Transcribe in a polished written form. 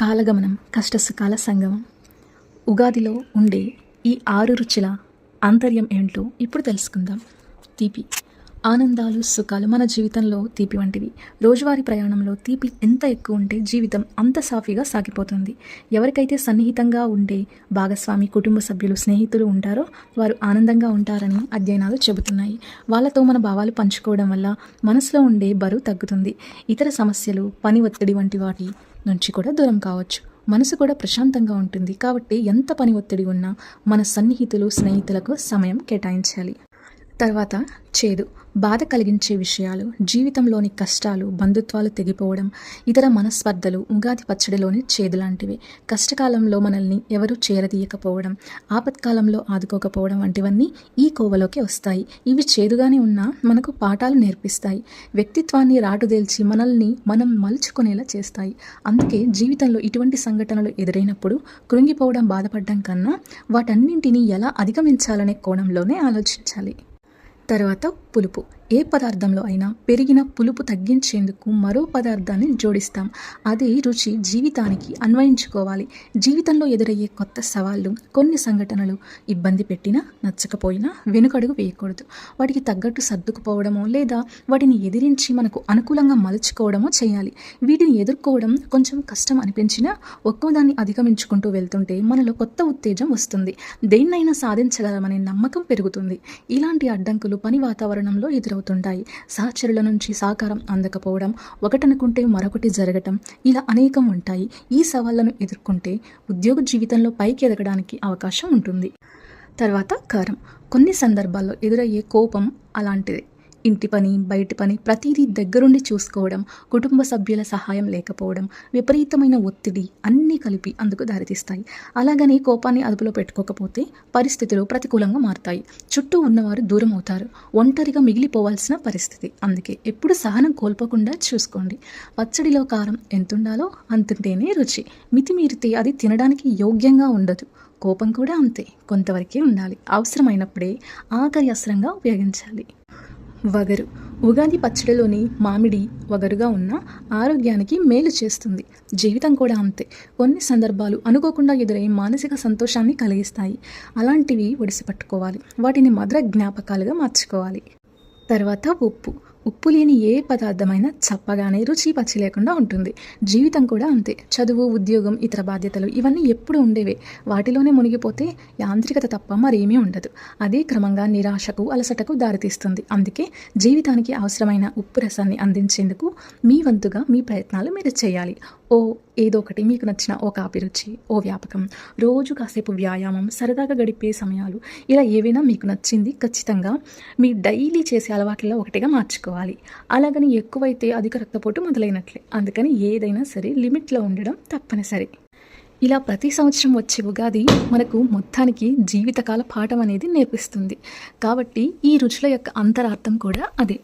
కాలగమనం కష్టసుఖాల సంగమం. ఉగాదిలో ఉండే ఈ 6 రుచుల ఆంతర్యం ఏంటో ఇప్పుడు తెలుసుకుందాం. తీపి. ఆనందాలు సుఖాలు మన జీవితంలో తీపి వంటివి. రోజువారీ ప్రయాణంలో తీపి ఎంత ఎక్కువ ఉంటే జీవితం అంత సాఫీగా సాగిపోతుంది. ఎవరికైతే సన్నిహితంగా ఉండే భాగస్వామి, కుటుంబ సభ్యులు, స్నేహితులు ఉంటారో వారు ఆనందంగా ఉంటారని అధ్యయనాలు చెబుతున్నాయి. వాళ్ళతో మన భావాలు పంచుకోవడం వల్ల మనసులో ఉండే బరువు తగ్గుతుంది. ఇతర సమస్యలు, పని ఒత్తిడి వంటి వాటి నుంచి కూడా దూరం కావచ్చు. మనసు కూడా ప్రశాంతంగా ఉంటుంది. కాబట్టి ఎంత పని ఒత్తిడి ఉన్నా మన సన్నిహితులు, స్నేహితులకు సమయం కేటాయించాలి. తర్వాత చేదు. బాధ కలిగించే విషయాలు, జీవితంలోని కష్టాలు, బంధుత్వాలు తెగిపోవడం, ఇతర మనస్పర్ధలు ఉగాది పచ్చడిలోని చేదు లాంటివి. కష్టకాలంలో మనల్ని ఎవరూ చేరదీయకపోవడం, ఆపత్కాలంలో ఆదుకోకపోవడం వంటివన్నీ ఈ కోవలోకి వస్తాయి. ఇవి చేదుగానే ఉన్నా మనకు పాఠాలు నేర్పిస్తాయి. వ్యక్తిత్వాన్ని రాటుదేల్చి మనల్ని మనం మలుచుకునేలా చేస్తాయి. అందుకే జీవితంలో ఇటువంటి సంఘటనలు ఎదురైనప్పుడు కృంగిపోవడం, బాధపడడం కన్నా వాటన్నింటినీ ఎలా అధిగమించాలనే కోణంలోనే ఆలోచించాలి. తర్వాత పులుపు. ఏ పదార్థంలో అయినా పెరిగిన పులుపు తగ్గించేందుకు మరో పదార్థాన్ని జోడిస్తాం. అదే రుచి జీవితానికి అన్వయించుకోవాలి. జీవితంలో ఎదురయ్యే కొత్త సవాళ్ళు, కొన్ని సంఘటనలు ఇబ్బంది పెట్టినా, నచ్చకపోయినా వెనుకడుగు వేయకూడదు. వాటికి తగ్గట్టు సర్దుకుపోవడమో లేదా వాటిని ఎదిరించి మనకు అనుకూలంగా మలుచుకోవడమో చేయాలి. వీటిని ఎదుర్కోవడం కొంచెం కష్టం అనిపించినా ఒక్కోదాన్ని అధిగమించుకుంటూ వెళ్తుంటే మనలో కొత్త ఉత్తేజం వస్తుంది. దేన్నైనా సాధించగలమనే నమ్మకం పెరుగుతుంది. ఇలాంటి అడ్డంకులు పని వాతావరణంలో ఎదురవుతుంటాయి. సహచరుల నుంచి సహకారం అందకపోవడం, ఒకటనుకుంటే మరొకటి జరగటం, ఇలా అనేకం ఉంటాయి. ఈ సవాళ్లను ఎదుర్కొంటే ఉద్యోగ జీవితంలో పైకి ఎదగడానికి అవకాశం ఉంటుంది. తర్వాత కారం. కొన్ని సందర్భాల్లో ఎదురయ్యే కోపం అలాంటిదే. ఇంటి పని, బయటి పని ప్రతిదీ దగ్గరుండి చూసుకోవడం, కుటుంబ సభ్యుల సహాయం లేకపోవడం, విపరీతమైన ఒత్తిడి అన్నీ కలిపి అందుకు దారితీస్తాయి. అలాగని కోపాన్ని అదుపులో పెట్టుకోకపోతే పరిస్థితులు ప్రతికూలంగా మారుతాయి. చుట్టూ ఉన్నవారు దూరం అవుతారు. ఒంటరిగా మిగిలిపోవాల్సిన పరిస్థితి. అందుకే ఎప్పుడు సహనం కోల్పోకుండా చూసుకోండి. పచ్చడిలో కారం ఎంతుండాలో అంతుంటేనే రుచి. మితిమీరితే అది తినడానికి యోగ్యంగా ఉండదు. కోపం కూడా అంతే, కొంతవరకే ఉండాలి. అవసరమైనప్పుడే ఆఖరి అస్త్రంగా ఉపయోగించాలి. వగరు. ఉగాది పచ్చడిలోని మామిడి వగరుగా ఉన్న ఆరోగ్యానికి మేలు చేస్తుంది. జీవితం కూడా అంతే. కొన్ని సందర్భాలు అనుకోకుండా ఎదురై మానసిక సంతోషాన్ని కలిగిస్తాయి. అలాంటివి ఒడిసిపట్టుకోవాలి. వాటిని మధుర జ్ఞాపకాలుగా మార్చుకోవాలి. తర్వాత ఉప్పు. ఉప్పు లేని ఏ పదార్థమైనా చప్పగానే రుచి పచ్చి లేకుండా ఉంటుంది. జీవితం కూడా అంతే. చదువు, ఉద్యోగం, ఇతర బాధ్యతలు ఇవన్నీ ఎప్పుడు ఉండేవే. వాటిలోనే మునిగిపోతే యాంత్రికత తప్ప మరేమీ ఉండదు. అదే క్రమంగా నిరాశకు, అలసటకు దారితీస్తుంది. అందుకే జీవితానికి అవసరమైన ఉప్పు రసాన్ని అందించేందుకు మీ వంతుగా మీ ప్రయత్నాలు మీరు చేయాలి. ఏదో ఒకటి మీకు నచ్చిన ఓ కాపీ రుచి, ఓ వ్యాపకం, రోజు కాసేపు వ్యాయామం, సరదాగా గడిపే సమయాలు, ఇలా ఏవైనా మీకు నచ్చింది ఖచ్చితంగా మీ డైలీ చేసే అలవాట్లలో ఒకటిగా మార్చుకోవాలి. అలాగని ఎక్కువైతే అధిక రక్తపోటు మొదలైనట్లే. అందుకని ఏదైనా సరే లిమిట్లో ఉండడం తప్పనిసరి. ఇలా ప్రతి సంవత్సరం వచ్చే ఉగాది మనకు మొత్తానికి జీవితకాల పాఠం అనేది నేర్పిస్తుంది. కాబట్టి ఈ రుచుల యొక్క అంతరార్థం కూడా అదే.